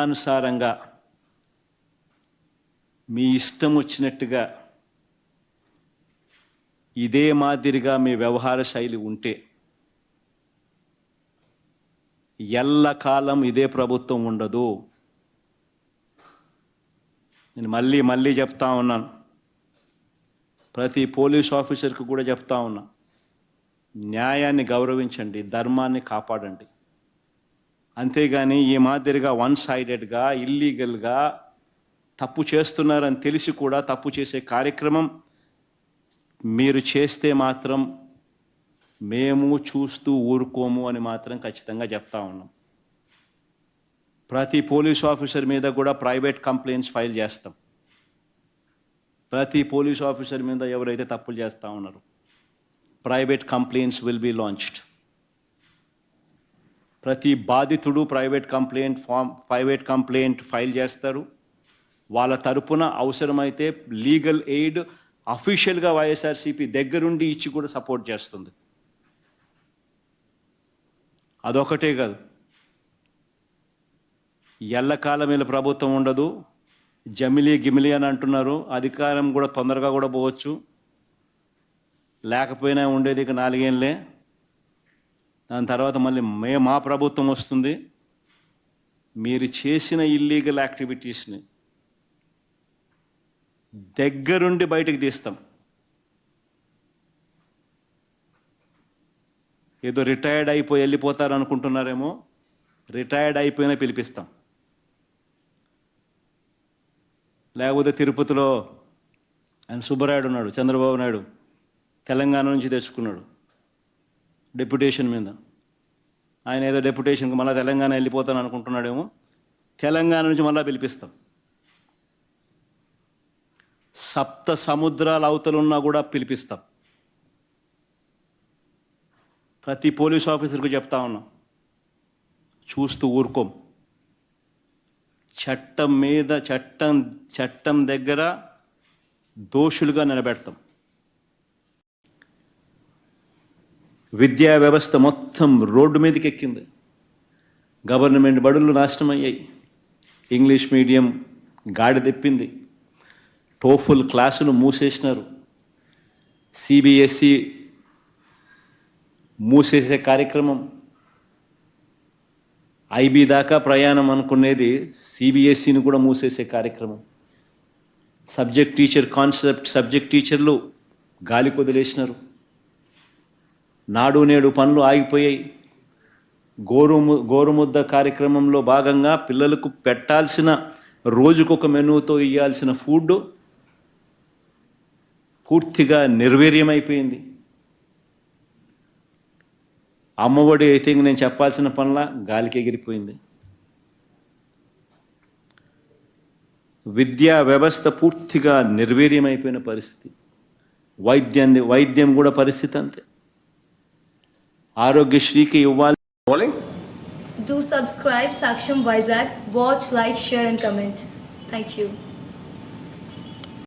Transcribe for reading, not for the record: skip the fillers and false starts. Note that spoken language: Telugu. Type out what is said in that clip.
అనుసారంగా మీ ఇష్టం వచ్చినట్టుగా ఇదే మాదిరిగా మీ వ్యవహార శైలి ఉంటే ఎల్లకాలం ఇదే ప్రభుత్వం ఉండదు. నేను మళ్ళీ చెప్తా ఉన్నాను, ప్రతి పోలీస్ ఆఫీసర్కి కూడా చెప్తా ఉన్నా, న్యాయాన్ని గౌరవించండి, ధర్మాన్ని కాపాడండి. అంతేగాని ఈ మాదిరిగా వన్ సైడెడ్గా ఇల్లీగల్గా తప్పు చేస్తున్నారని తెలిసి కూడా తప్పు చేసే కార్యక్రమం మీరు చేస్తే మాత్రం మేము చూస్తూ ఊరుకోము అని మాత్రం ఖచ్చితంగా చెప్తా ఉన్నాం. ప్రతి పోలీస్ ఆఫీసర్ మీద కూడా ప్రైవేట్ కంప్లైంట్స్ ఫైల్ చేస్తాం. ప్రతి పోలీస్ ఆఫీసర్ మీద ఎవరైతే తప్పులు చేస్తూ ఉన్నారో private complaints will be launched. ప్రతి బాధితుడు ప్రైవేట్ కంప్లైంట్ ఫైల్ చేస్తారు. వాళ్ళ తరపున అవసరమైతే లీగల్ ఎయిడ్ అఫీషియల్గా వైఎస్ఆర్సీపీ దగ్గరుండి ఇచ్చి కూడా సపోర్ట్ చేస్తుంది. అదొకటే కాదు, ఎల్లకాలం వీళ్ళ ప్రభుత్వం ఉండదు. గిమిలి అని అంటున్నారు, అధికారం కూడా తొందరగా కూడా పోవచ్చు, లేకపోయినా ఉండేది ఇక 4 ఏళ్ళే. దాని తర్వాత మళ్ళీ మా ప్రభుత్వం వస్తుంది. మీరు చేసిన ఇల్లీగల్ యాక్టివిటీస్ని దగ్గరుండి బయటకు తీస్తాం. ఏదో రిటైర్డ్ అయిపోయి వెళ్ళిపోతారు అనుకుంటున్నారేమో, రిటైర్డ్ అయిపోయినా పిలిపిస్తాం. లేకపోతే తిరుపతిలో ఆయన సుబ్బరాయుడు ఉన్నాడు, చంద్రబాబు నాయుడు తెలంగాణ నుంచి తెచ్చుకున్నాడు డెప్యుటేషన్ మీద. ఆయన ఏదో డెప్యుటేషన్కి మళ్ళీ తెలంగాణ వెళ్ళిపోతాను అనుకుంటున్నాడేమో, తెలంగాణ నుంచి మళ్ళీ పిలిపిస్తాం. 7 సముద్రాల అవతలున్నా కూడా పిలిపిస్తాం. ప్రతి పోలీస్ ఆఫీసర్కు చెప్తా ఉన్నాం, చూస్తూ ఊరుకోం. చట్టం మీద చట్టం దగ్గర దోషులుగా నిలబెడతాం. విద్యా వ్యవస్థ మొత్తం రోడ్డు మీదకి ఎక్కింది. గవర్నమెంట్ బడులు నాశనం అయ్యాయి. ఇంగ్లీష్ మీడియం గాడి తెప్పింది. టోఫుల్ క్లాసులు మూసేసినారు. సిబిఎస్ఈ మూసేసే కార్యక్రమం. ఐబీ దాకా ప్రయాణం అనుకునేది సిబిఎస్ఈని కూడా మూసేసే కార్యక్రమం. సబ్జెక్ట్ టీచర్లు గాలి కొదిలేసినారు. నాడు నేడు పనులు ఆగిపోయాయి. గోరుముద్ద కార్యక్రమంలో భాగంగా పిల్లలకు పెట్టాల్సిన రోజుకొక మెనూతో ఇవ్వాల్సిన ఫుడ్ పూర్తిగా నిర్వీర్యమైపోయింది. అమ్మఒడి అయితే నేను చెప్పాల్సిన పనుల గాలికి ఎగిరిపోయింది. విద్యా వ్యవస్థ పూర్తిగా నిర్వీర్యమైపోయిన పరిస్థితి. వైద్యం కూడా పరిస్థితి అంతే. ఆరోగ్యశ్రీకి ఇవ్వాలి. Do subscribe Saksham Vizag. Watch, like, share and comment. Thank you.